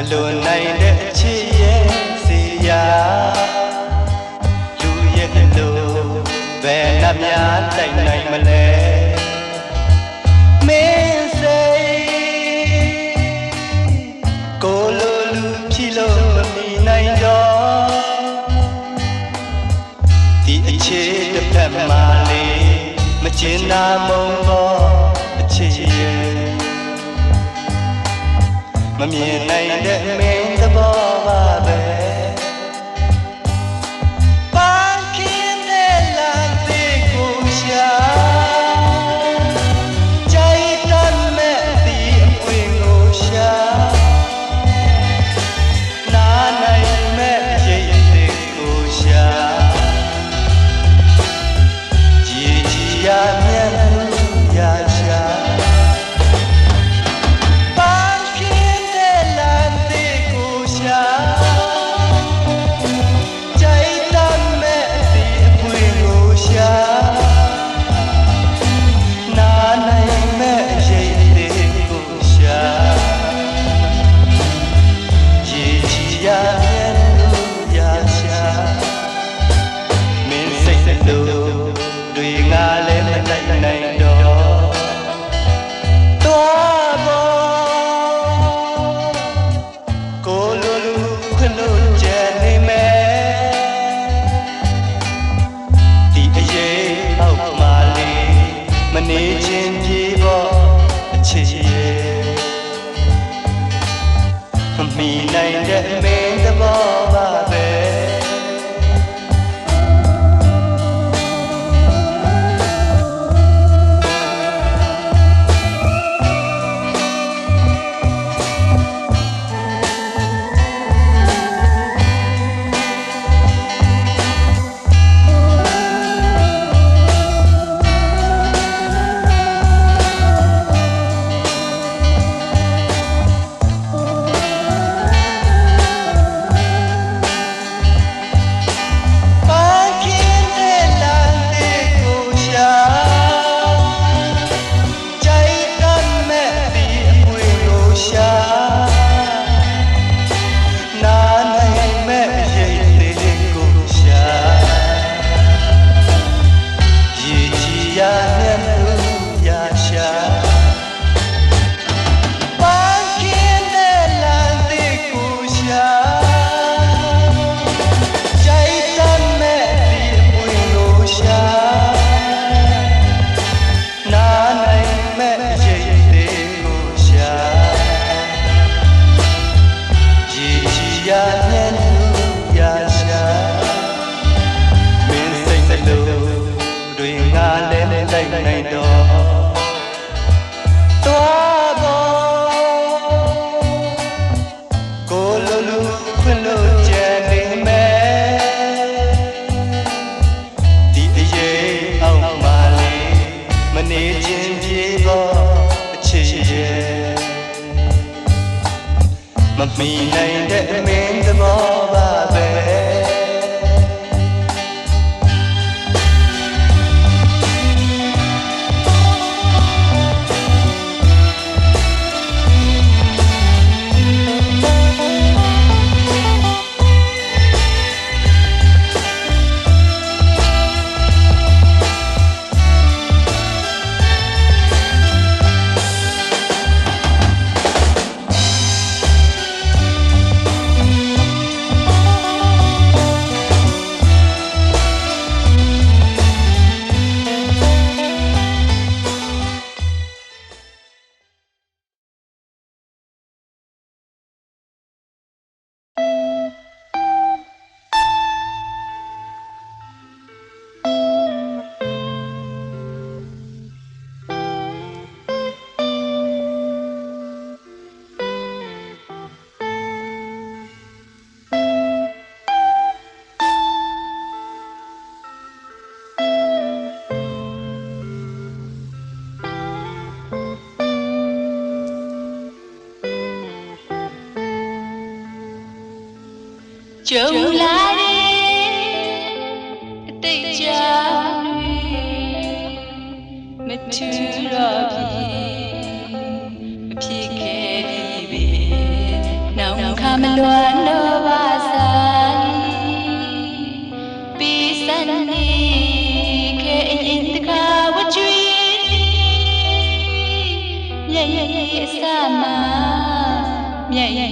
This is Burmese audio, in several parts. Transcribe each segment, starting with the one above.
လွန်နိုင်တဲ့ချစ်ရဲ့စီယာလူရဲ့လို့ဘယ်နှများတိုက်နိုင်မလဲမင်းစိတ်ကိုလိုလူဖြစ်လို့မမီနိုင်တော့ဒီအခြေတစ်ဖက်မှာလေးမချင်တာမုံတော့အချစ်ရဲ့မမြင်နိုင်တဲ့မင်းသဘောပါပဲပန်းခင်းတဲ့လမ်းသေးကိုရှာကြိုက်တတ်မဲ့ဒီအပွင့်ကိုရှာနားနိုင်မဲ့ရိတ်သေးကိုရှာကြည်ကြည်ရမျက်နှာရရှာနေချင်းပြေပေါ်အချစ်ရဲ့မမီနိုင်တဲ့မင်းသဘောပါပဲနိုင်တော့သွားပေါ်ကိုလိုလူခွင့်လို့ကြံနေမယ်ဒီအရေးအောက်မှာလေးမနေချင်းပြေပေါ်အချစ်ရဲ့မမီနိုင်တဲ့မင်းသဘောပါပဲကြုံလာတဲ့အတိတ်ကြာတွေမထူတော့ပြီမဖြစ်ခဲ့ပြီနောင် မလွန်တော့ပါဆိုင်ပြီးစံနေခဲအရင်တကားဝကျွေးမြဲ့ရဲ့အစမမြဲ့ရဲ့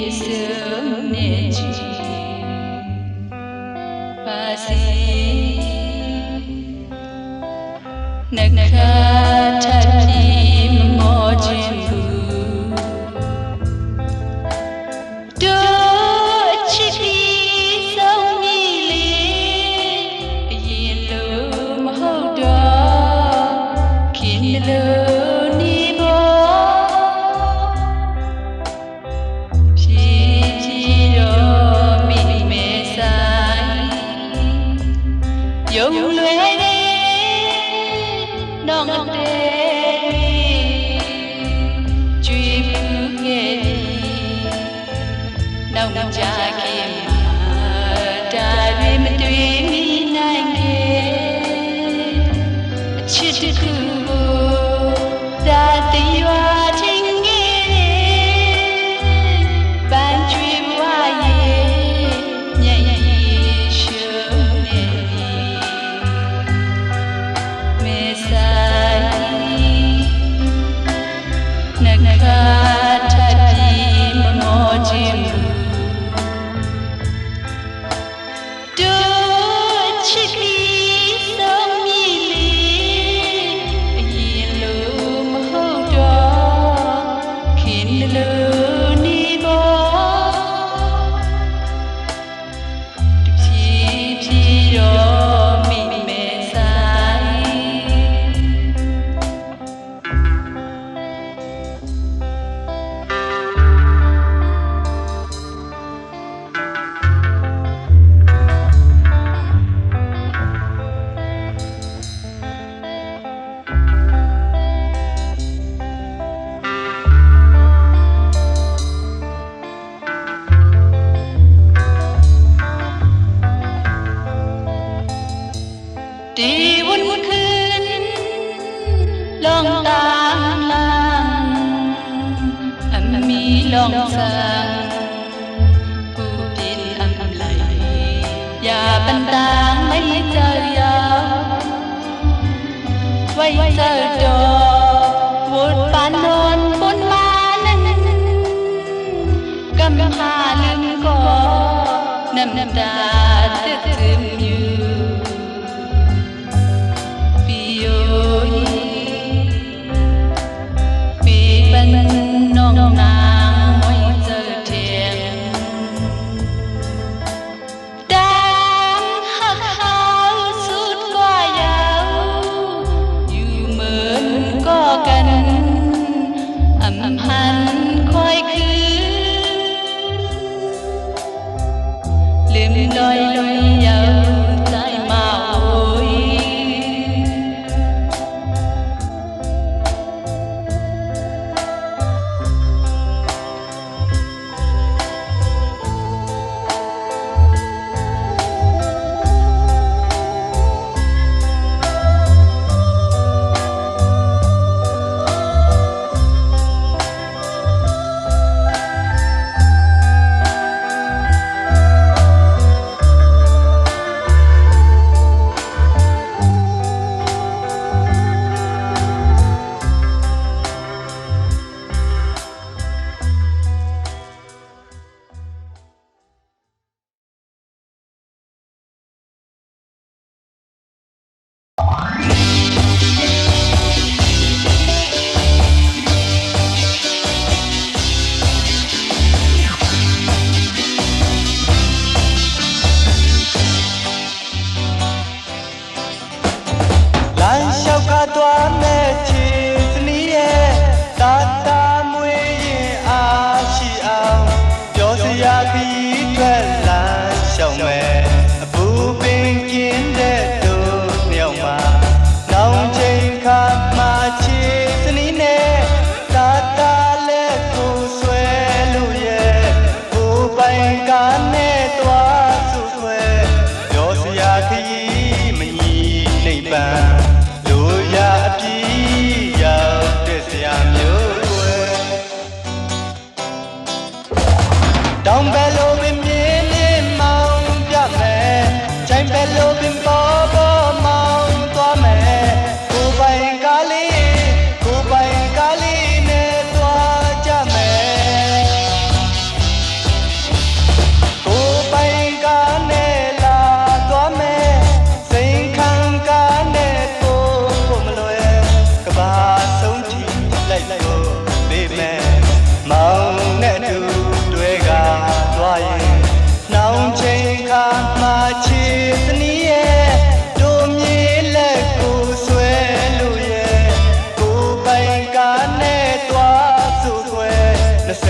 အစုံနဲ့ချီပါစီနှခါထပ်ပြီးမမောခြင်းဘူးတို့ချစ်ပြီးဆုံးမိလေအရင်လိုမဟုတ်တော့ခင်လိုနေပေါ်ဖြည်းဖြည်းတော့မိမဲဆိုင်ယုံလွယ်တော့ငတဲ့ကျွေးဖူးခဲ့နောက်ကြခင်မှာဒါတွေမတွေ့မိနိုင်ခဲ့အချစ်တစ်ခုကိုဒါတရွာချင်းငယ်ပန်းကျွေးဝါရဲ့မြဲ့ရဲ့ရှုံးနေမဲဆိုင်နှခါထပ်ပြီးမမောခြင်းတို့ချစ်ပြီးဆုံးမိလေအရင်လိုမဟုတ်တော့ခင်လိုနေပေါ်တဖြည်းဖြည်းတော့မိမဲဆိုင်ဒီဝန်คืนลองตามลังอำมีลองสังผู้ปินอำไหลอย่าบันตางไม่เจอยาวไว้เจอดอกวุดปานนอนบนมานั้นกำพาลืมก็น้ำตาซึมอยู่น้องนางไว้เจอเทียงดังหักเขาสุดกว่ายาวอยู่เหมือนก็กันอำพันคอยคืนลืมลอยยาว တောင်ဘက်လိုပင်မြင်းမြင်းမောင်းပြမယ်ချိုင်ဘက်လိုပင်ပေါ်ပေါ်မောင်းသွားမယ်ကိုပိုင်ကားလေးနဲ့သွားကြမယ်ကိုပိုင်ကားနဲ့လာသွားမယ်စိန်ခံကားနဲ့ကိုမလွယ်ကဘာဆုံးထိလိုက်ကိုပေးမယ်မောင်းနဲ့တူတွေကသွားရင်နောင်ချိန်ခါမှချစ်သနည်းရဲ့တို့မြေလက်ကိုဆွဲလို့ရဲ့ကိုပိုင်ကားနဲ့သွားစုခွဲ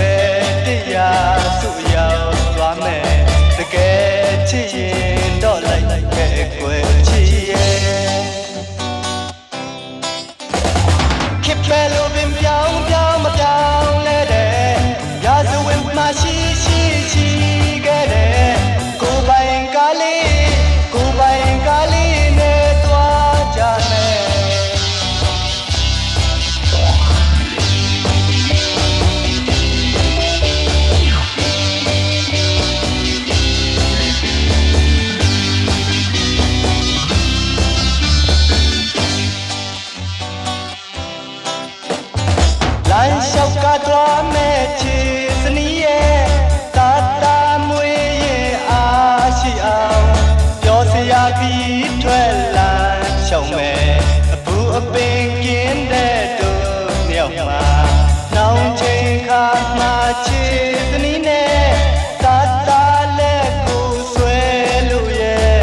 20ရာစုရောက်သွားမယ်တကယ်ချစ်ရင်တော့လိုက်ခဲ့ကွယ်ချစ်ရဲ့ခစ်ပဲလို့ပင်ပြောင်းမပြောင်းလဲတဲ့ရာဇဝင်မှာရှိခဲ့တဲ့ကိုပိုင်ကားလေးနဲ့သွားကြမယ်လမ်းလျှောက်ကသွားမဲ့ချစ်စနီးရဲ့တာတာမွေရဲ့အားရှိအောင်ပြောစရာကြီးထွက်လာရှောင်မဲ့အပူအပင်ကင်းတဲ့တို့မြောက်မှာနောင်ချိန်ခါမှချစ်စနီးနဲ့တာတာလက်ကိုဆွဲလို့ရဲ့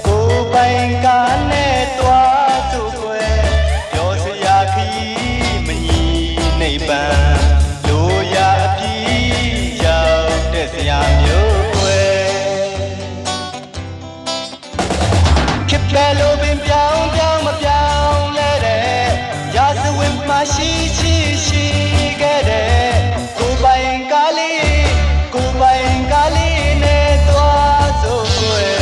ကိုပိုင်ကားနဲ့သွားစုခွဲပြောစရာကြီးမညီနေပန်းလိုရာအပြည့်ရောက်တဲ့စရာမျိုးွယ်ခစ်ပဲလို့ပင်ပြောင်းမပြောင်းလဲတဲ့ရာဇဝင်မှာရှိခဲ့တဲ့ကိုပိုင်ကားလေးနဲ့သွားစို့ွယ်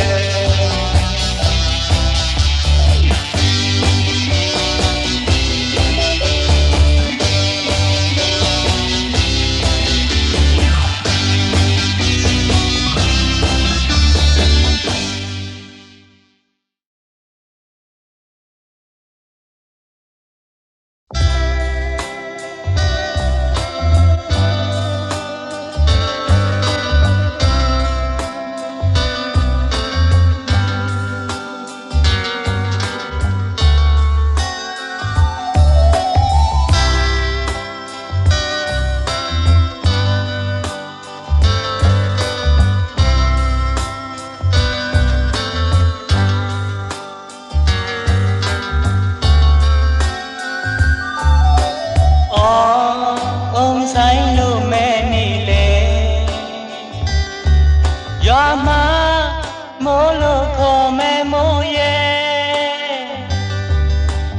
မိုးလို့ခေါ်မဲမိုးရဲ့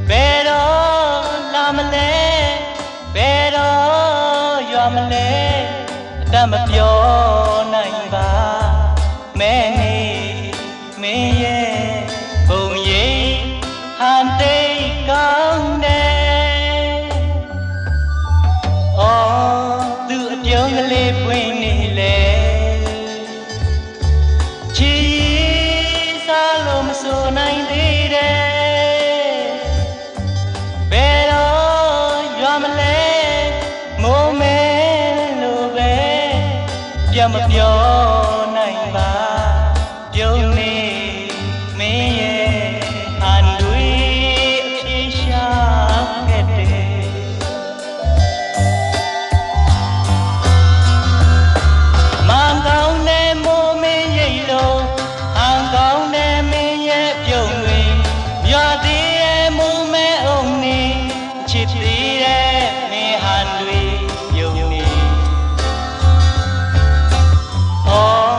ဘယ်တော့လာမလဲဘယ်တော့ရွာမလဲအတတ်မပြောနိုင်ပါမဲနေမင်းရဲ့ဘုံရိပ်ဟန်တိတ်ကောင်းတယ်အော်သူအပြုံးကလေးပွင့်နေလေဆိုနိုင်သေးတယ်ဘယ်တော့ရွာမလဲမိုးမဲလို့ပဲပြန်မပြောနိုင်ပါပြုံးနေမင်းရဲ့အန်တွေအဖြေရှာခဲ့တယ်မန်ကောင်းတဲ့မိုးမင်းရိပ်လို့အန်ကောင်းတဲ့ချစ်သေးတဲ့နေဟန်တွေယုံနေအော်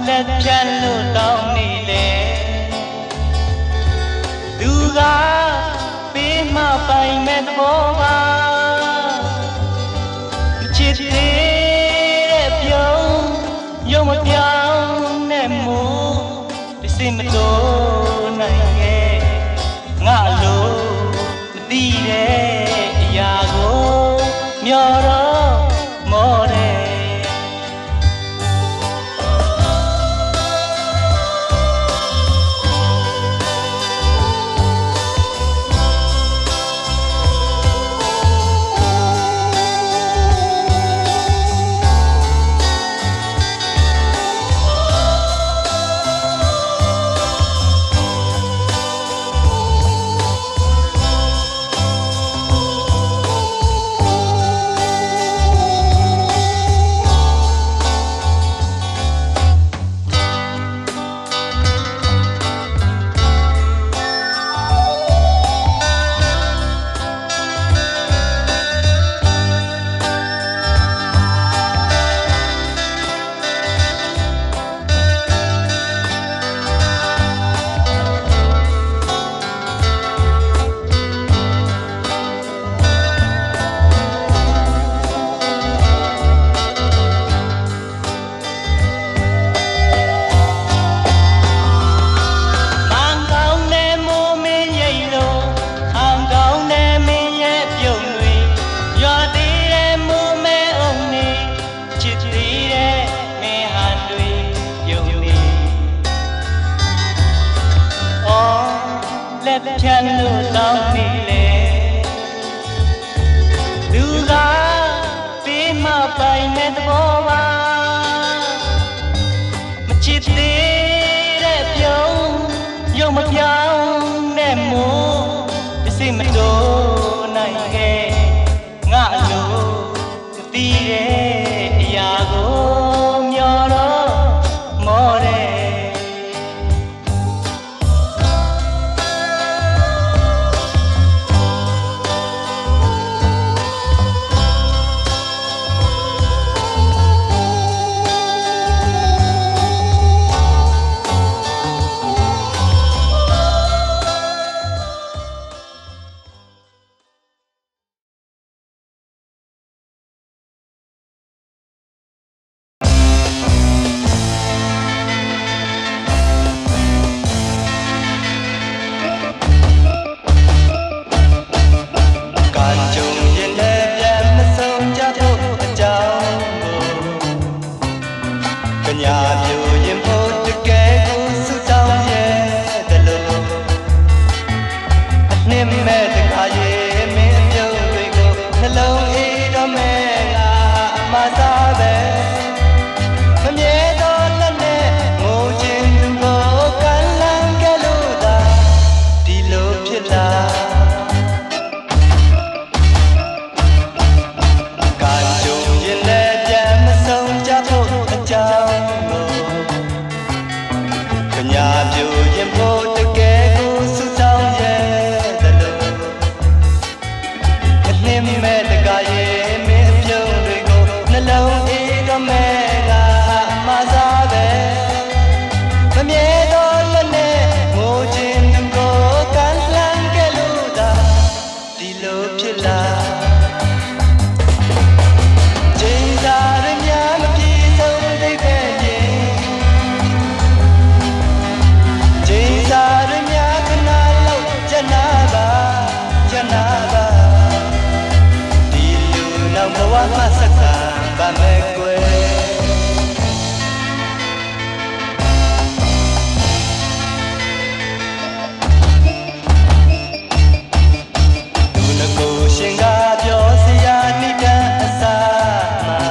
လက်ဖြတ်လို့တောင်းနေလေသူကပေးမပိုင်မဲ့သဘောပါချစ်သေးတဲ့ပြုံးယုံမပြောင်းနဲ့မို့ဒီစိတ်မတော်နိုင်ရဲ့ငါလို့သိတဲ့အရာကိုမျောတော့မောတယ် လက်ဖြတ်လို့တောင်းနေလေလူကပေးမပိုင်တဲ့သဘောပါမချစ်သေးတဲ့ပြုံးရုံမပြောင်းတဲ့မို့တစိမတော်နိုင်ခဲ့ငါအလိုမသိတဲ့အရာကိုမျောတော့မောတယ်ညာပြိုရင်ဖို့တကယ်ကိုဆူတောင်းရဲ့တလို့အနှင်းမဲ့တခါရဲ့မင်းပြုံးတွေကိုနှလုံးအေးတော့မဲ့ငါအမသားပဲမမြဲတော့လက်နဲ့ငိုခြင်းသူကိုကမ်းလှမ်းခဲ့လို့သာဒီလိုဖြစ်လာကာကြုံရင်လည်းပြန်မဆုံးကြဖို့အကြောင်းညာပြိုရင်ဖို့တကယ်ကိုဆူတောင်းရဲ့တလို့အနှင်းမဲ့တကားရဲ့မင်းပြုံးတွေကိုနှလုံးအေးတော့မဲ့ငါအမစားပဲမမြဲတော့လက်နဲ့ငိုခြင်းသူကိုကမ်းလှမ်းခဲ့လို့သာဒီလိုဖြစ်လာချိန်သာရများမပြေဆုံးသိတဲ့ဘဝမှာစကားပါမဲ့ကွယ်သူငကိုရှင်ကပြောစရာနိဒံအစာမှာ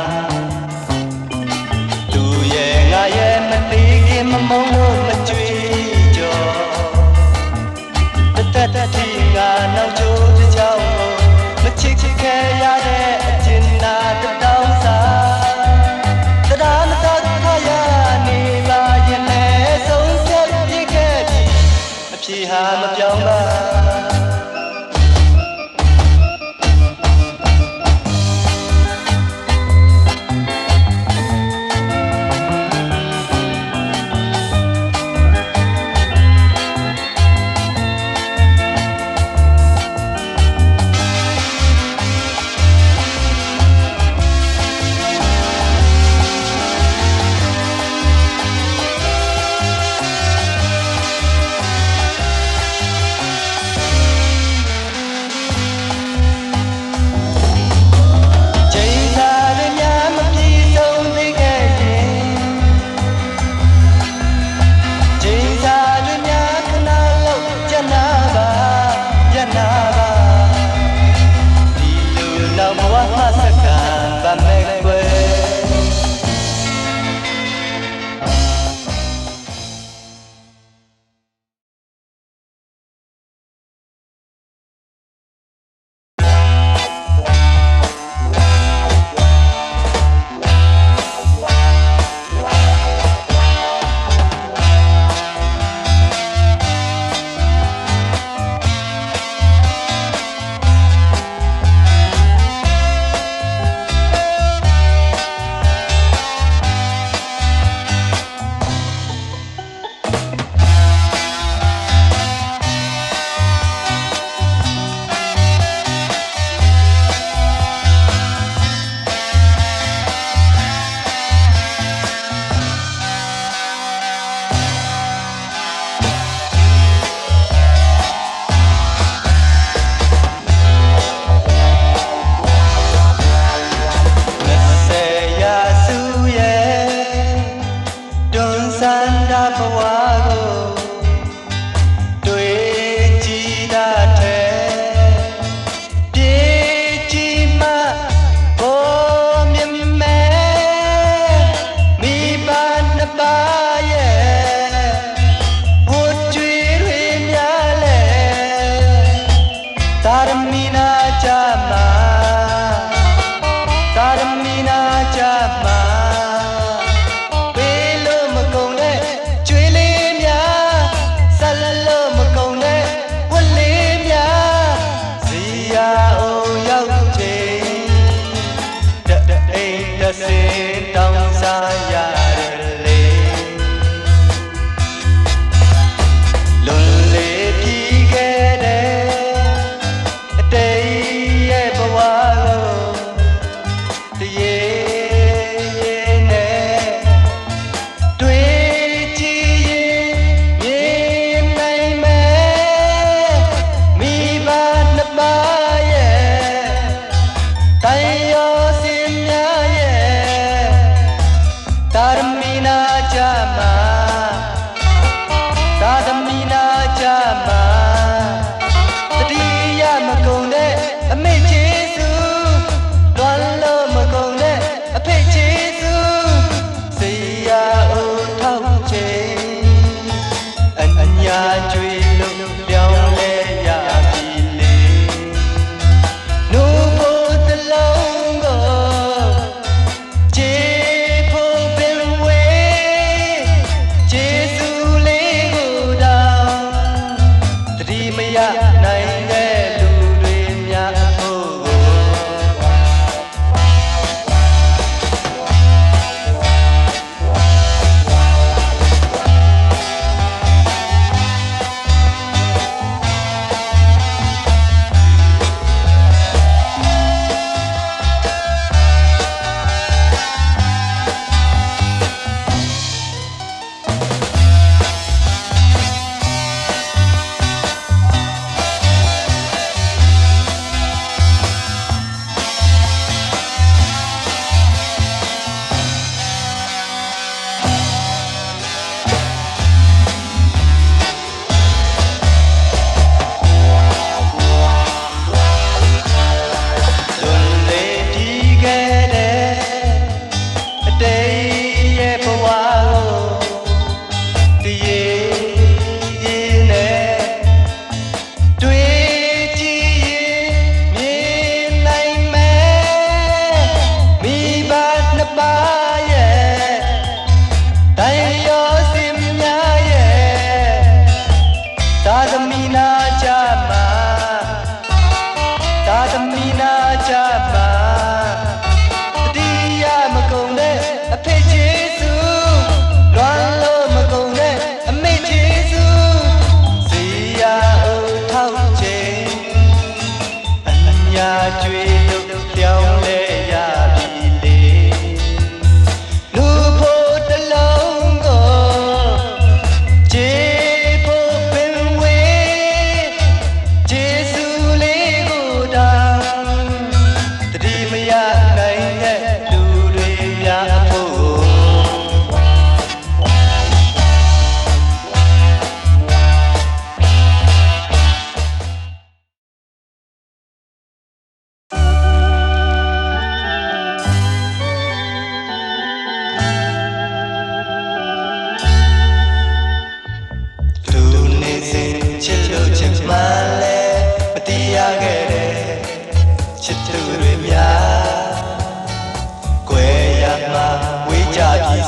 သူရဲ့ငါရဲ့မသေးခင်မမုန်းလို့မကြွေးကြော်တတ်တီငါနောက်ကျိုးတစ်ချောင်းကိုမချစ်ခဲ့ရတဲ့အကျဉ်းနာတောင်းစားတရားမတော်ခါရနေပါရင်လည်းဆုံးဖြတ်ပြခဲ့ပြီအဖြေဟာမပြောင်းပါ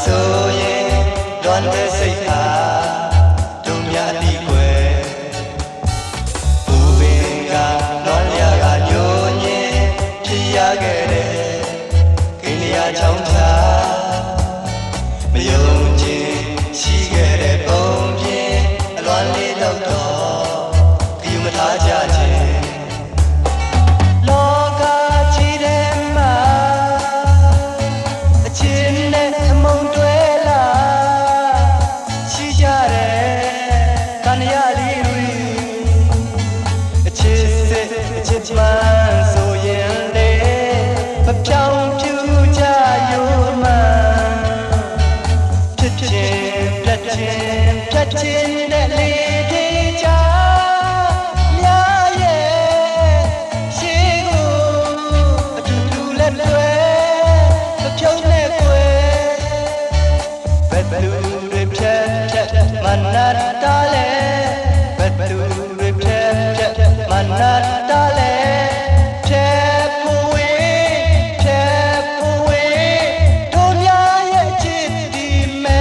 ဆိုရင်လွန်တဲ့စိတ်အားတို့များဒီွယ်ဘူပင်ကလွန်ရကညိုညင်ဖြစ်ရခဲ့တဲ့ကိလေသာချောင်းချမယုံကြည်ရှိခဲ့တဲ့ပုံပြင်အလွန်လေးတော့ဂယုမထားကြခြင်းလောကကြီးထဲမှာအချင်းနဲ့အမုန်းတွဲလာရှိကြတယ်တန်ရလေးတွေအချစ်စစ်အချစ်မှန်ဆိုရင်လေမပြောင်းပြူကြရိုးမှန်ဖြစ်ခြင်းပြတ်ခြင်းပြတ်ခြင်းနဲ့လေးပြေကြဘယ်သူတွေဖြတ်ဖြတ်မနာတာလဲဘယ်သူတွေဖြတ်ဖြတ်မနာတာလဲဖြတ်ဖို့ဝေးဖြတ်ဖို့ဝေးတို့များရဲ့ချစ်ဒီမဲ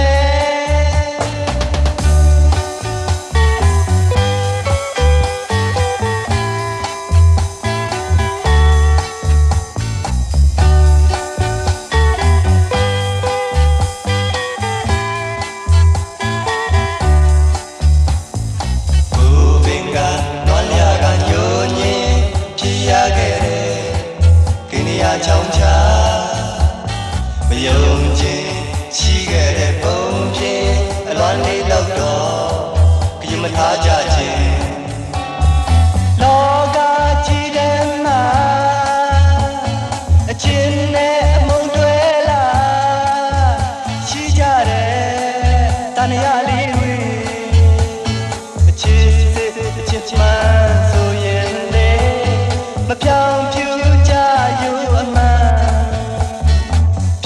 ချောင်းချမယုံခြင်းရှိခဲ့တဲ့ပုံပြင်အလွန်လေးတော့ဂယုမထားကြခြင်းလောကကြီးထဲမှာအချင်းနဲ့အမုန်းတွဲလာရှိကြတယ်တန်ရလေးတွေအချစ်စစ်အချစ်မှန်ဆိုရင်လေမပြောင်းပြူကြရိုး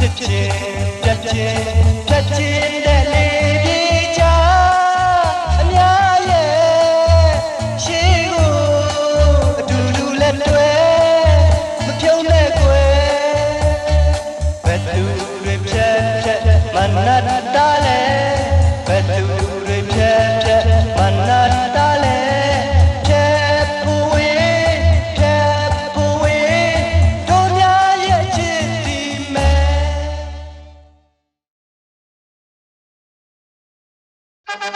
ဖြစ်ခြင်းပြတ်ခြင်းဖြတ်ခြင်းတဲ့လေးပြေချအများရဲ့ရှိကိုအတူတူလက်တွဲမဖြုံးတဲ့ကွယ်ဘယ်သူတွေဖြတ်ဖြတ်မနာတာလဲဘယ်သူတွေဖြတ်ဖြတ်မနာတာလဲဖြတ်ဖို့ဝေးဖြတ်ဖို့ဝေးတို့များရဲ့ချစ်ဒီမဲ မ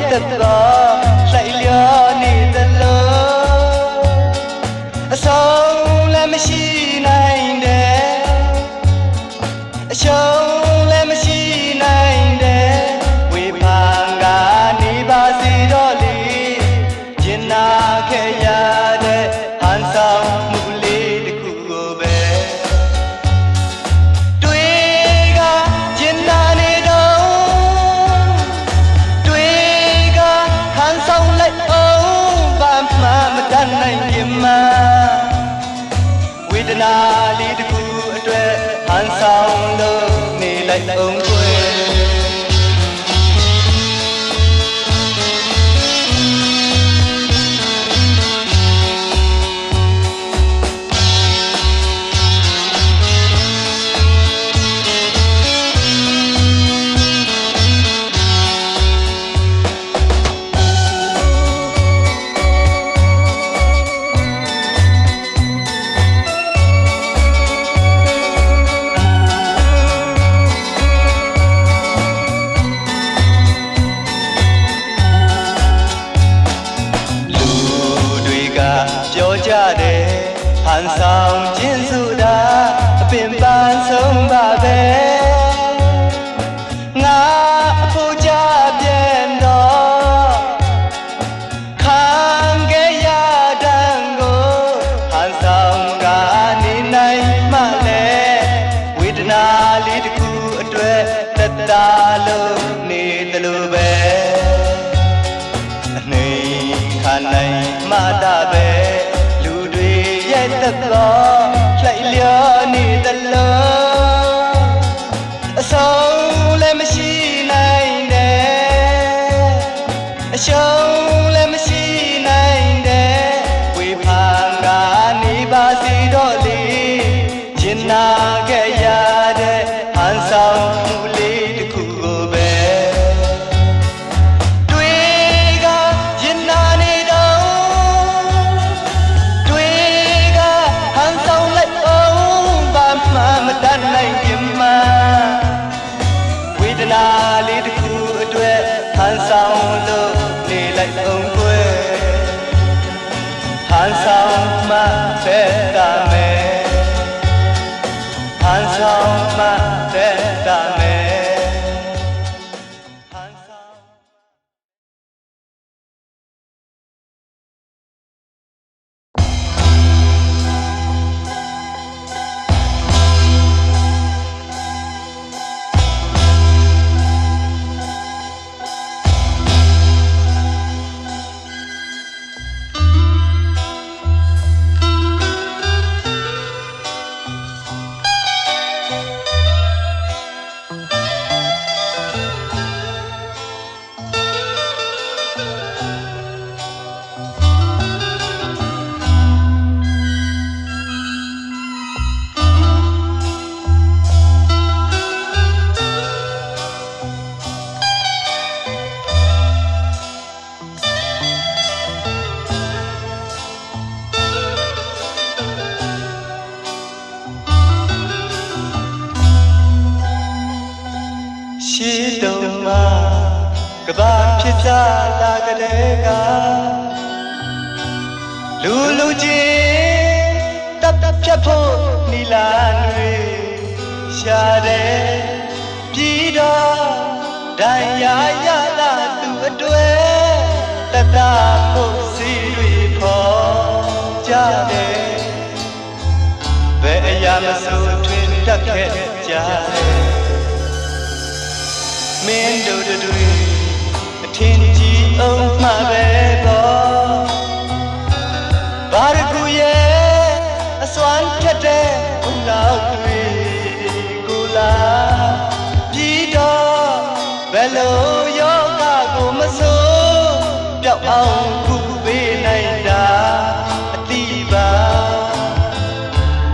ရဲ့သက်တော်လိုက်လျောနေသလိုအဆုံးလည်းမရှိနိုင်တဲ့အရှုံးလည်းမရှိနိုင်တဲ့ဝေဖန်ကနေပါစေတော့လေကျင်နာခဲ့ရတဲ့ဟန်ဆောင်မှုလေးတစ်ခုကိုပဲတွေးကကျင်နာနေတော့တွေးကဟန်ဆောင်လိုက်အောင်ဘာမှမတတ်နိုင်ခင်မှာဝေဒနာလေးတစ်ခုအတွက်ဟန်ဆောင်လို့နေလိုက်အောင်ကွယ်ပြောကြတယ်ဟန်ဆောင်ခြင်းဆိုတာအပင်ပန်းဆုံးပါပဲငါအဖို့ကြပြန်တော့ခံခဲ့ရတဲ့ကိုဟန်ဆောင်ကနေနိုင်မှလဲဝေဒနာလေးတစ်ခုအတွက်သက်သာလို့နေသလိုပဲအနေခံနိုင်မှတာပဲသက်တော်လိုက်လျောနေသလိုအဆုံးလည်းမရှိနိုင်တဲ့အရှုံးလည်းမရှိနိုင်တဲ့ဝေဖန်ကနေပါစေတော့လေကျင်နာခဲ့ရတဲ့ဟန်ဆောင်မှုလေးတစ်ခုကိုပဲဝေဒနာလေးတစ်ခုအတွက်ဟန်ဆောင်လို့နေလိုက်အောင်ကွယ်ဟန်ဆောင်မှဖက်တာမယ်ဟန်ဆောင်မှဖက်တာမယ်ဟန်ဆောင်ရှိတုံးမှာကဘာဖြစ်ကြလာကြတဲ့ကလူချင်းတပ်ဖြတ်ဖို့နီလာတွေရှာတယ်ပြီးတော့ဒိုင်ရရလာသူအတွေ့တတဖို့စီတွေခေါ်ကြတယ်ဘယ်အရာမဆိုထွင်တတ်ခဲ့ကြတယ်မင်းတို့တွေအထင်ကြီးအောင်မှပဲတော့ဘာရကူရဲ့အစွမ်းထက်တဲ့ဘုလောက်တွေကိုလာပြီးတော့ဘယ်လိုယောဂကိုမစိုးပျောက်အောင်ခုပေးနိုင်တာအတိပါ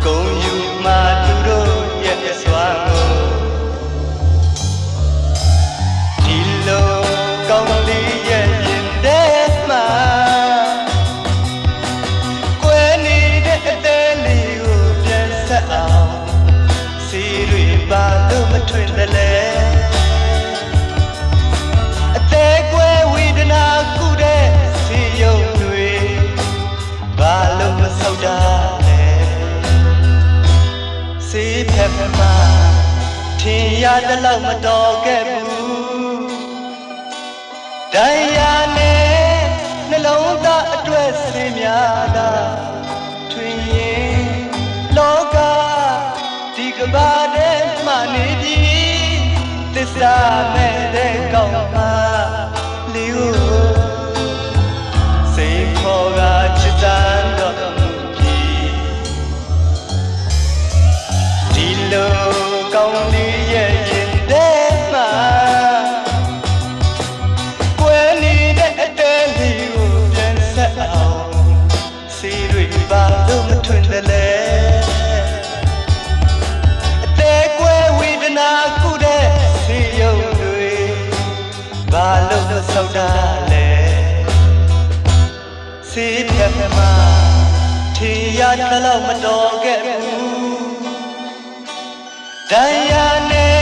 ဂုံယူမှသူတို့ရဲ့အစွမ်းကိုကောင်းလေးရဲ့ရင်ထဲမှာကွယ်နေတဲ့အသေးလေးကိုပြန်ဆက်အောင်စီတွေပါလို့မထွင်တယ်လေအသေးကွယ်ဝိဒ က်မှာထင်ရတဲ့လောက်မတော်ခဲ့ဘူးတရားနဲ့နှလုံးသားအတွက်စင်များတာထွင်ရင်လောကဒီကဘာတဲ့မှနေပြီသစ္စာမဲ့တဲ့ကောင်းမှာလေးကိုစိတ်ခေါ်ကချစ်တမ်းတော့ပြီဒီလိုကောင်းလေးရဲ့ရင်ထဲမှာကွယ်နေတဲ့အတဲလေးကိုပြန်ဆက်အောင်စီတွေပါလို့မထွင်တယ်လေအသေးကွယ်ဝေဒနာကုတဲ့စီယုံတွေဘာလို့ဆောက်တာလဲစေးဖြတ်မှာထင်ရတဲ့လောက်မတော်ခဲ့ဘူးတရားနဲ့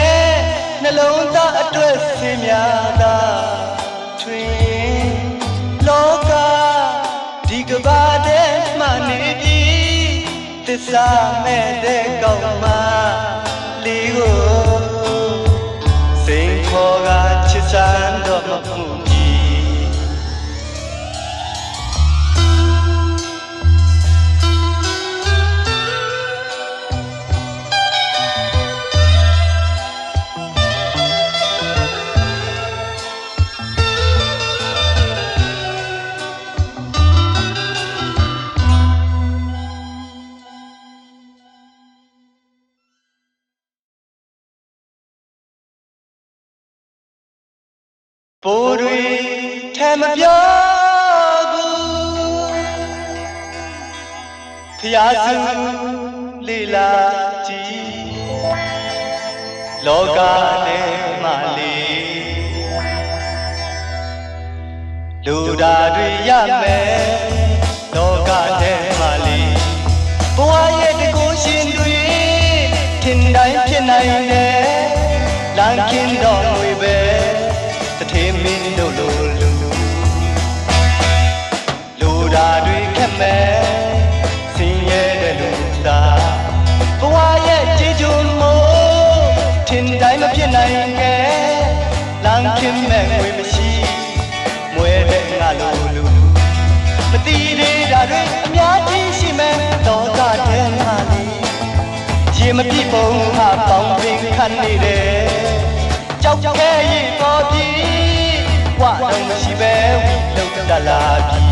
နှလုံးသားအတွက်စင်များတာထွင်ရင်လောကဒီကဘာတဲ့မှနေပြီသစ္စာမဲ့တဲ့ကောင်းမလေးကိုစိန်ခေါ်ကချစ်စမ်းတော့မမှုပိုးတွေထဲမပြောဘူးဖျားစုလေးလာကြည့်လောကထဲမှာလေးလူဓာတွေရမယ်လောကထဲမှာလေးဘဝရဲ့တကူရှင်တွေထင်တိုင်းဖြစ်နိုင်တယ်လမ်းခင်းတော်မူပဲတထေမင်းတို့လူဓာတွေခက်မဲ့ဆင်းရဲတဲ့လူသားဘဝရဲ့ကြည်ကျုံမို့ထင်တိုင်းမဖြစ်နိုင်ခဲ့လမ်းခင်းမဲ့ငွေမရှိမွဲတဲ့ငါလူမတိသေးတာတွေအများကြီးရှိမဲ့လောကထဲမှာလေရေမပြည့်ပုံဟာပေါင်းပင်ခတ်နေတယ်ကြောက်ခဲရင်ပေါ်ပြီဝတော့မရှိပဲလုံတလာပြီ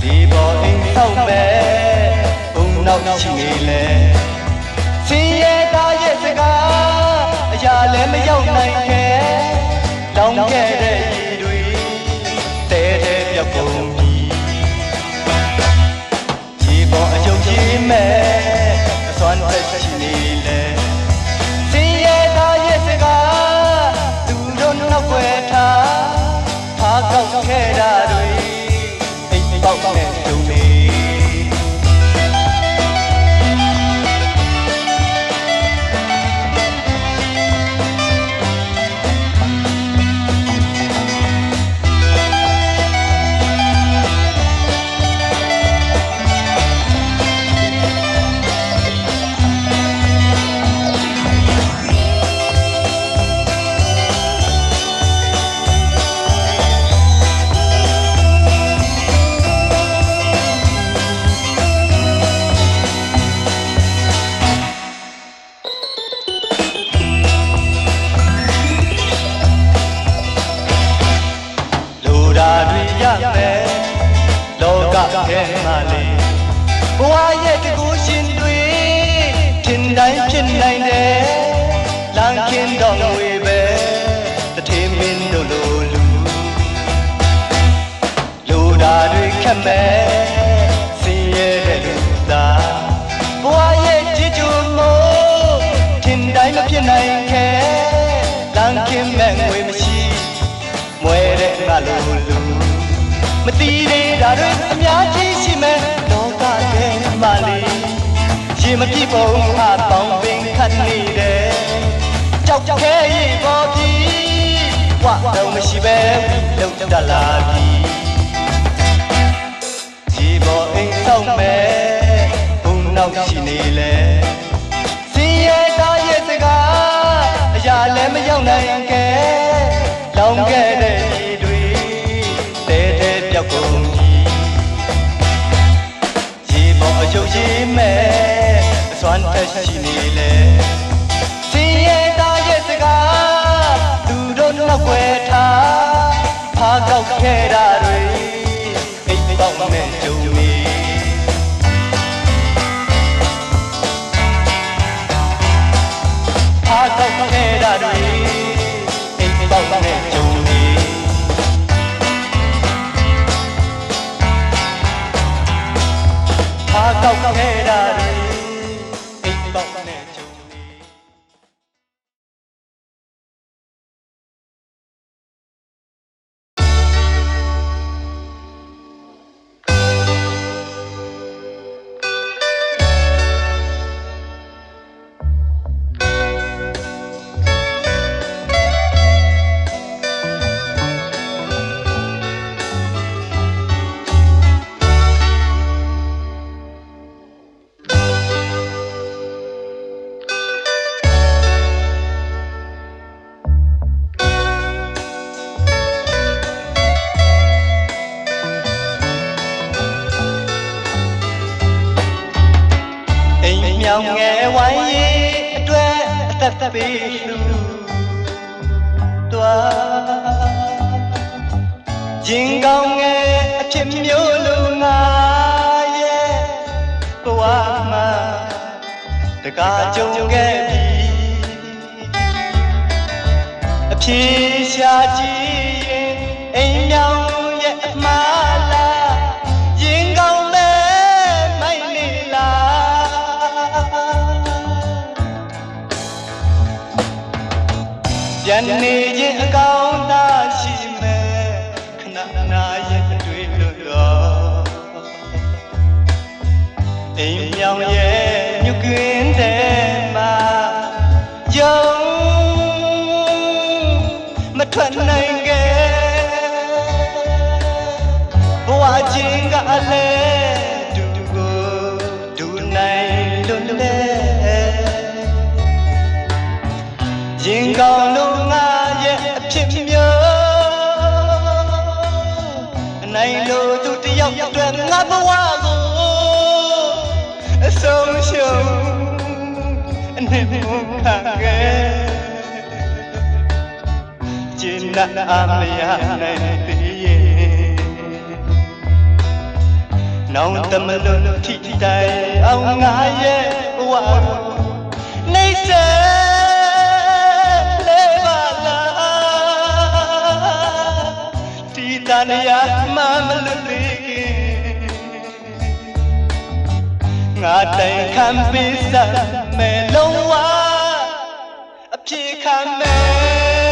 ဒီပေါ်အိမ်ဆောက်မဲ့ဘုံနောက်ချီနေလဲစင်ရသားရဲ့စကားအရာလည်းမရောက်နိုင်ခဲ့လောင်းခဲ့တဲ့ရည်တွေတဲတဲပြောက်ကုန်ပြီဒီပေါ်အယုံကြည်မဲ့အစွမ်းသက်ချီနေလဲနောက်ွယ်ထားကောက်ခဲ့တာတွေအိမ်ပေါက်နဲ့ဒုံနေလောကထဲမှာလေဘဝရဲ့တကူရှင်တွေထင်တိုင်းဖြစ်နိုင်တယ်လမ်းခင်းတော်ငွေပဲတထေမင်းတို့လူဓာတွေခက်မဲ့ဆင်းရဲတဲ့လူသားဘဝရဲ့ကြည်ကျုံမို့ထင်တိုင်းမဖြစ်နိုင်ခဲ့လမ်းခင်းမဲ့ငွေမရှိမွဲတဲ့ငါလူမတိသေးတာတွေအများကြီးရှိမဲ့လောကထဲမှာလေရေမပြည့်ပုံဟာပေါင်းပင်ခတ်နေတယ်ကြောက်ခဲရင်ပေါ်ပြီဝတော့မရှိပဲလုံတလာပြီဒီပေါ်အိမ်ဆောင်မဲ့ဘုံ နောက်ရှိနေလဲစင်ရဲ့သားရဲ့စကားအရာလည်းမရောက်နိုင်ကဲလောင်ခဲ့တဲ့ညီတွေတဲတဲပြောက်ကုန်ပြီရေပေါ်အယုတ်ရေမဲ့အစွမ်းတက်ရှိနေလဲစင်ရဲ့သားရဲ့စကားသူတို့နောက်ွယ်ထားဖားကောက်ခဲ့တာတွေအိမ်ပေါက်နဲ့ကြုံနေဖားကောက်ခဲ့တာတွေအိမ်ပေါက်နဲ့ကြုံနေဖားကောက်ခဲ့တာတွေအိမ်ပေါက်နဲ့ကြုံနေမြောင်ငယ်ဝိုင်းရီအတွက်အသက်ပေးလူတွားရင်ကောင်းငယ်အဖြစ်မျိုးလူငါရဲ့ဘဝမှာတကားကြုံခဲ့ပြီအဖြေရှာကြည့်ရင်အိမ်မြောင်ရဲ့အမှားလားရင်ကောင်းမဲ့မိုက်နေပြန်နေရင်အကောင်းသာရှိမယ်ခဏနာရဲ့အတွေ့လို့တော့အိမ်မြောင်ရဲ့မြုပ်ကင်းတဲ့မှာယုံမထွက်နိုင်ခဲ့ဘဝချင်းကလည်းဒူကိုဒူနိုင်လို့လဲရင်ကောင်းလို့ငါရဲ့အဖြစ်မျိုးနိုင်လို့သူတယောက်အတွက်ငါဘဝကိုအဆုံးရှုံးအနေနဲ့ခံခဲ့ကျဉ်းနာမရနိုင်သေးရဲ့နောင်တမလို့ထိတိုင်အောင်ငါရဲ့ဘဝကိုနေစေတန်ရမမလွတ်သေးခင်ငါတိုင်ခံပေးစမယ်လုံးဝအပြေခံမယ်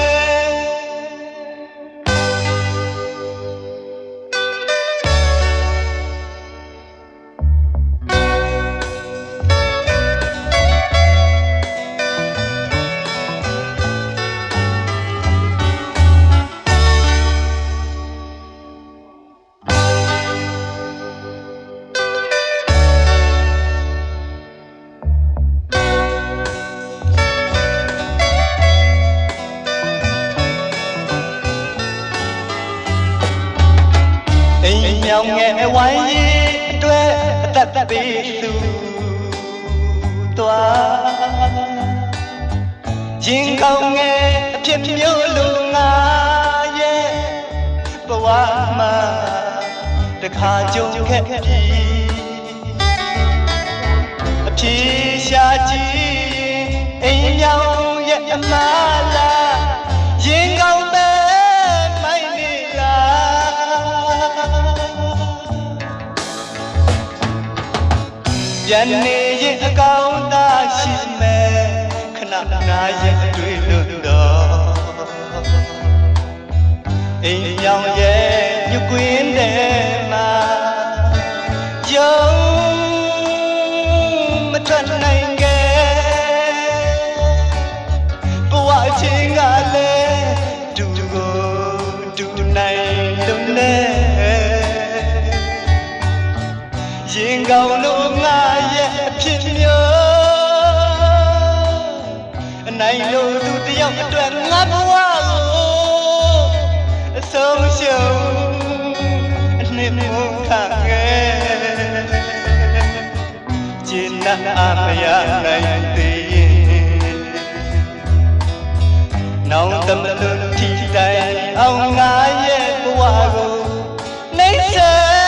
မြောင်ငယ်ဝိုင်းရီအတွက်အသက်ပေးလူတွားရင်ကောင်းငယ်အဖြစ်မျိုးလူငါရဲ့ဘဝမှာတခါကြုံခဲ့ပြီအဖြေရှာကြည့်အိမ်မြောင်ရဲ့အမှားလားရင်ကောင်းပဲမိုက်နေပြန်နေရင်အကောင်းသာရှိမယ်ခဏနာရဲ့အတွေ့လို့တော့အိမ်ရောင်ရဲ့မြွကွင်းတဲ့မှာယုံမထွက်နိုင်ခဲ့ဘဝချင်းကလည်းဒူကိုဒူနိုင်လို့လဲရင်ကောင်းလို့ငါရဲ့ နိုင်လို့သူတယောက်အတွက်ငါဘဝကိုအဆုံးရှုံးအနှစ်မခံခဲ့ကျင်နာမရနိုင်သေးရင်နောင်တမလို့ထီတိုင်အောင်ငါရဲ့ဘဝကိုနှိမ့်ဆက်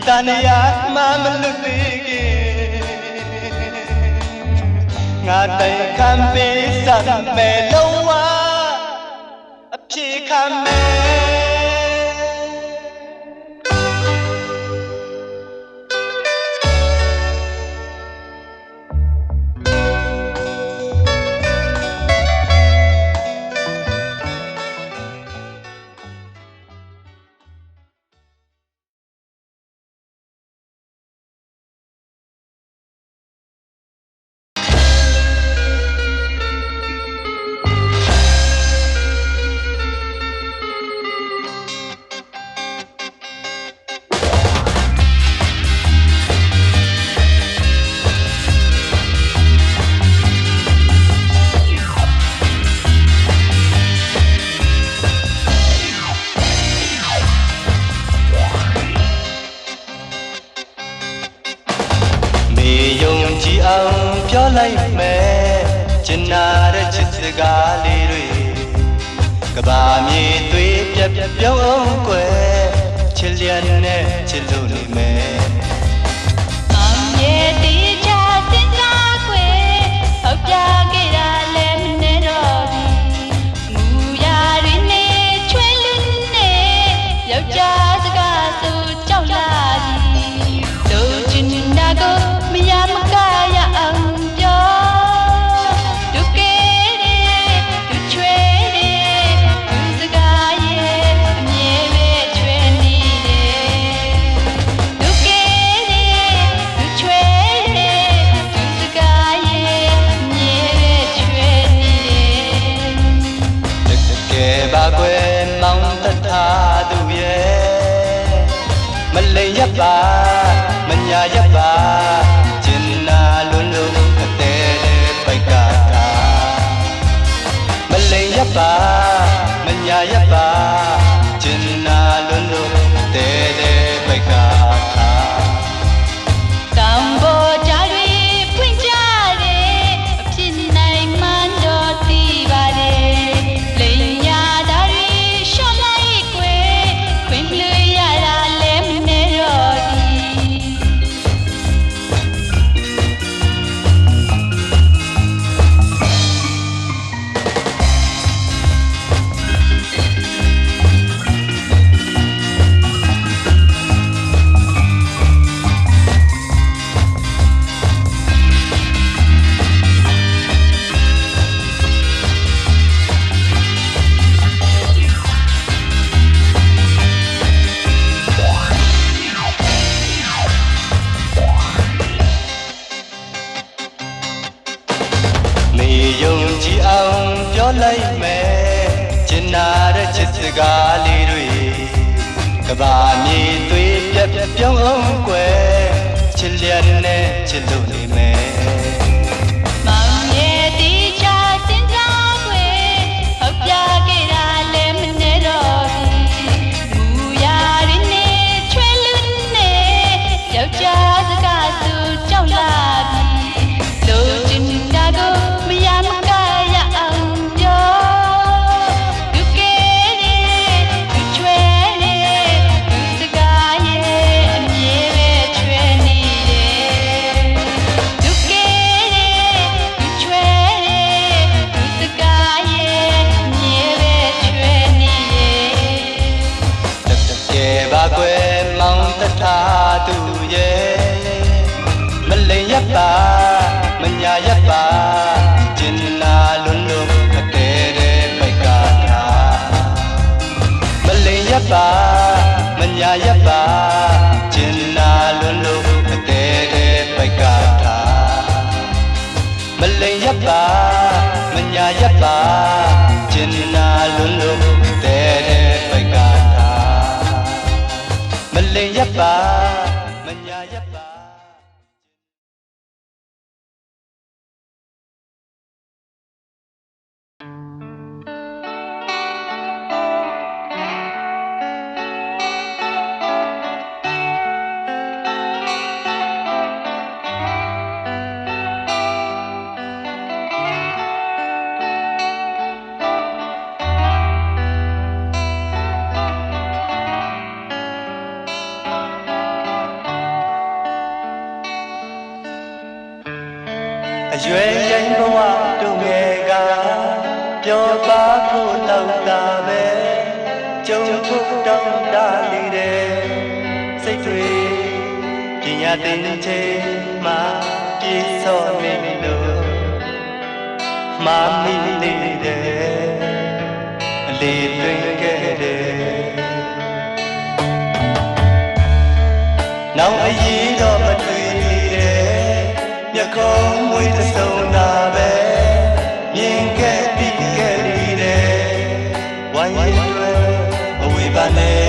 တန်ရာမမလွတ်သေးခင်ငါတိုင်ခံပေးစမယ်လုံးဝအပြေခံမယ်အောင်ပြောလိုက်မယ်ကျင်နာတဲ့ချစ်စကားလေးတွေကဘာမြေသွေးပြက်ပြုံးအောင်ကွယ်ချစ်လျက်နဲ့ချစ်လို့နေမယ်အောင်ရဲ့တီးချစဉ်းစားခွေဟောက်ပြခဲ့တာလည်းမနေတော့ဘူးမူရာတွေနဲ့ချွေလွန်းနေယောက်ျားစကားဆိုကြောက်လာသည်လို့ချင်တာကိုမရမကရအောင်ပြောဒုကေဒုချွေဒုစကားရဲ့အမြဲပဲချွေနေတယ်ဒုကေဒုချွေဒုစကားရဲ့အမြဲပဲချွေနေတယ်တကယ်ပါကွယ်မောင်တထားသူရဲ့မလိမ်ရပါမညာရပါပါမညာရပါကျင်နာလွန်းလို့တဲတဲပိတ်ကားတောင်ပေါ်ကြားတွေပွင့်ကြတယ်အဖြစ်နိုင်မှန်းတော့သိပါတယ်လိန်ရတာတွေရှော့လိုက်ကွယ်ခွင့်လွှဲရတာလည်းမနေတော့ယုံကြည်အောင်ပြောလိုက်မယ်ကျင်နာတဲ့ချစ်စကားလေးတွေကဘာမြေသွေးပြက်ပြုံးအောင်ကွယ်ချစ်လျက်နဲ့ချစ်လို့နေမယ်မောင်ရဲ့တီးချစဉ်းစားခွေဟောက်ပြခဲ့တာလည်းမနေတော့ဘူးမူရာတွေနဲ့ချွေလွန်းနေယောက်ျားစကားဆိုကြောက်လာပြီလို့ချင်တာကိုမရမကရအောင်ပြောဒုကေဒုချွေဒုစကားရဲ့အမြဲပဲချွေနေတယ်ဒုကေ အရွယ်ရင်ဘဝတို့ငယ်ကပျော်ပါဖို့လောက်တာပဲကြုံဖို့တောင်းတနေတယ်စိတ်တွေပညာသင်ချိန်မှာပြည့်စုံနေလို့မာမီနေတယ်အလေးတွင်ခဲ့တယ်နောက်အရေးတော့မတွေ့သေးတယ်မျက်ခုံးမွေးတစ်စုံသာပဲမြင်ခဲ့ပြီးခဲ့နေတယ်ဝိုင်းရည်တွေအဝေးပါနဲ့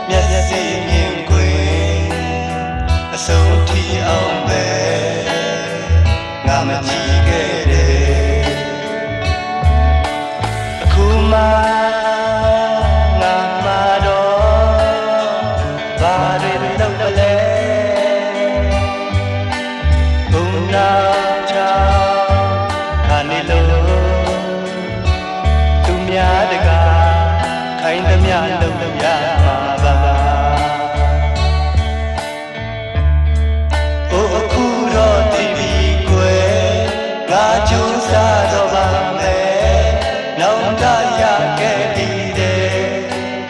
မျက်စိမြင်ခွင့်အဆုံးထိအောင်ပဲငါမကြည့်ခဲ့တယ်အခုမှငါမှာတော့ဘာတွေလုပ်ပလဲဘုံနာချာခါနေလို့သူများတကားခိုင်းသမျှလုပ်လို့ရမှာပါအိုးအခုတော့ဒီပြီကွယ်ငါကြိုးစားတော့ပါမယ်နောက်တရခဲ့ပြီးတယ်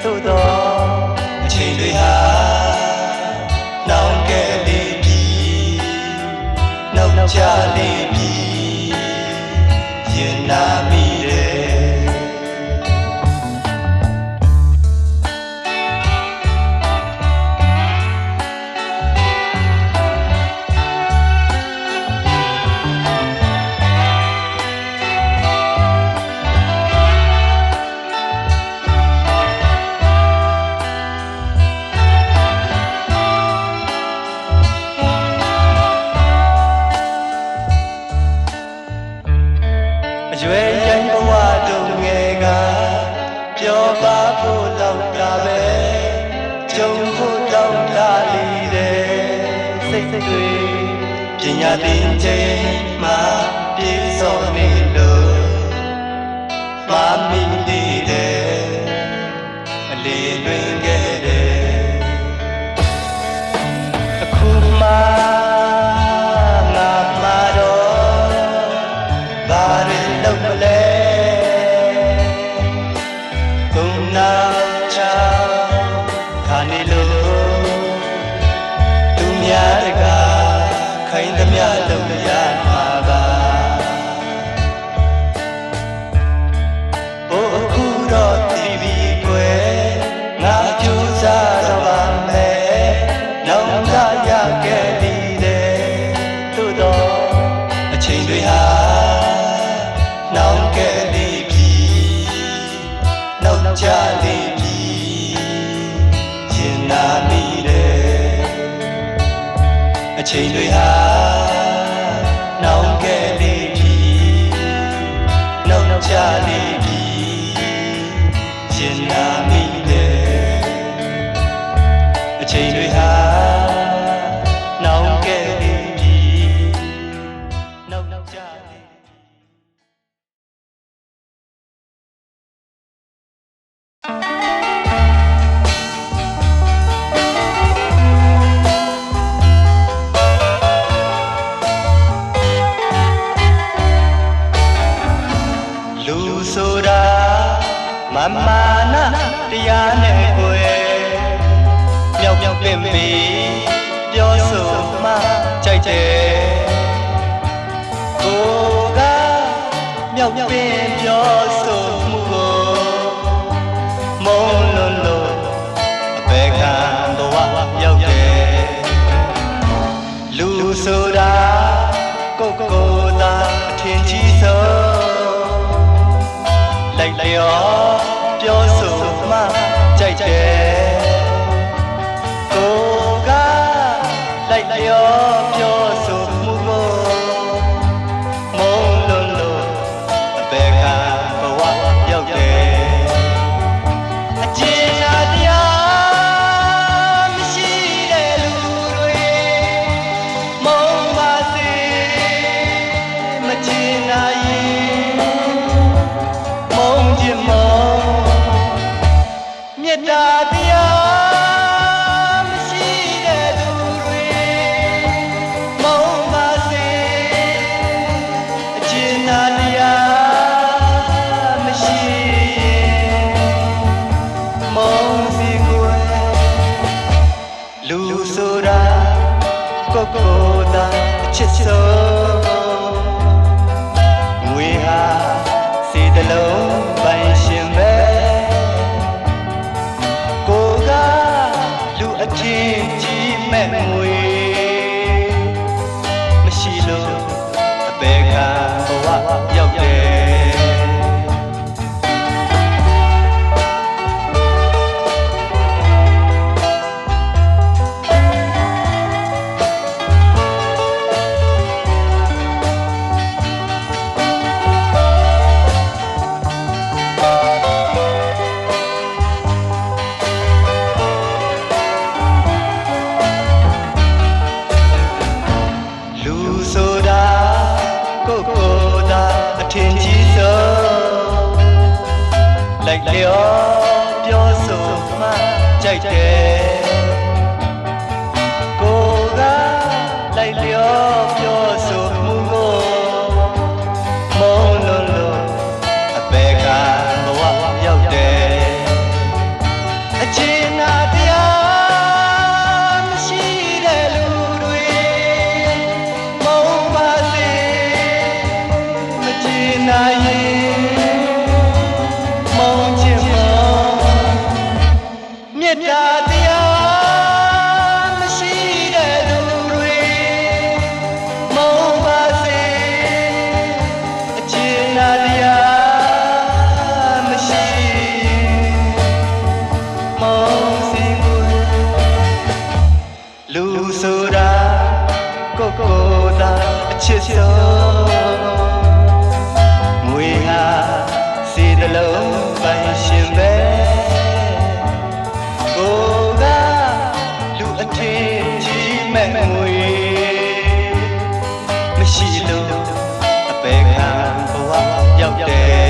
သို့တော့အချိန်တွေဟာနောင်ခဲ့လေပြီနောက်ချလေပြီရင်နာမိတယ်အရွယ်ရင်ဘဝတို့ငယ်ကပျော်ပါဖို့လောက်တာပဲကြုံဖို့တောင်းတနေတယ်စိတ်တွေပညာသင်ချိန်မှာပြည့်စုံနေလို့မာမီနေတယ်အလေးတွင်ခဲ့တယ်အခုမှငါမှာတော့ဘာတွေလုပ်မလဲဘုံနာချာခါနေလို့သူများတကားခိုင်းသမျှလုပ်ရမှာပါအိုးအခုတော့ဒီပြီကွယ်ငါကြိုးစားတော့ပါမယ်နောက်သာရခဲ့ပြီးတယ်သို့တော့အချိန်တွေဟာနောင်ခဲ့လေပြီနောက်ချလေပြီရင်နာမိတယ်အချိန်တွေဟာနောင်ခဲ့လေပြီနောက်ချလေပြီရင်နာမိတယ်အချိန်တွေဟာနောင်ခဲ့လေပြီနောက်ချလေလူဆိုတာမမာနတရားနဲ့ကိုယ်မြောက်ပင်ပြီးပြောဆိုမှကြိုက်တယ်ကိုကမြောက်ပင်ပြောဆိုမှုကိုမုန်းလို့အပေခံဘဝရောက်တယ်လူဆိုတာကိုသာအထင်ကြီးဆုံးလိုက်လျောပြောဆိုမှကြိုက်တယ်ကိုကလိုက်လျောပြောဆိုမှုကိုမုန်းလို့အပေခံဘဝရောက်တယ်အကျဉ်းတရားမရှိတဲ့လူတွေမုန်းပါစေမကျဉ်းနိုင်မုန်းခြင်းမုန်းမြတ်တာတရားမရှိတဲ့လူတွေမုန်း လူဆိုတာကိုယ်ကိုယ်သာအချစ်ဆုံးငွေဟာစီတလုံးပိုင်ရှင်ပဲကိုကလူအချင်းကြီးမဲ့ငွေမရှိလို့အပေခံဘဝရောက်တယ်လိုက်လျောပြောဆိုမှကြိုက်တယ်ကိုကလိုက်လျောပြောဆိုမှုကိုမုန်းလို့အပေကဘဝရောက်တယ်အချင်းနာတရားမရှိတဲ့လူတွေမုန်းပါစေမချင်နိုင်မေတ္တာတရားမရှိတဲ့သူတွေမုန်းပါစေအကျဉ်းနာတရားမရှိမုန်းစေဘူးလူဆိုတာကိုယ်ကိုယ်သာအချစ်ဆုံးငွေဟာစီတလုံးပိုင်ရှင်ပဲငွေမရှိလို့အပေခံဘဝရောက်တယ်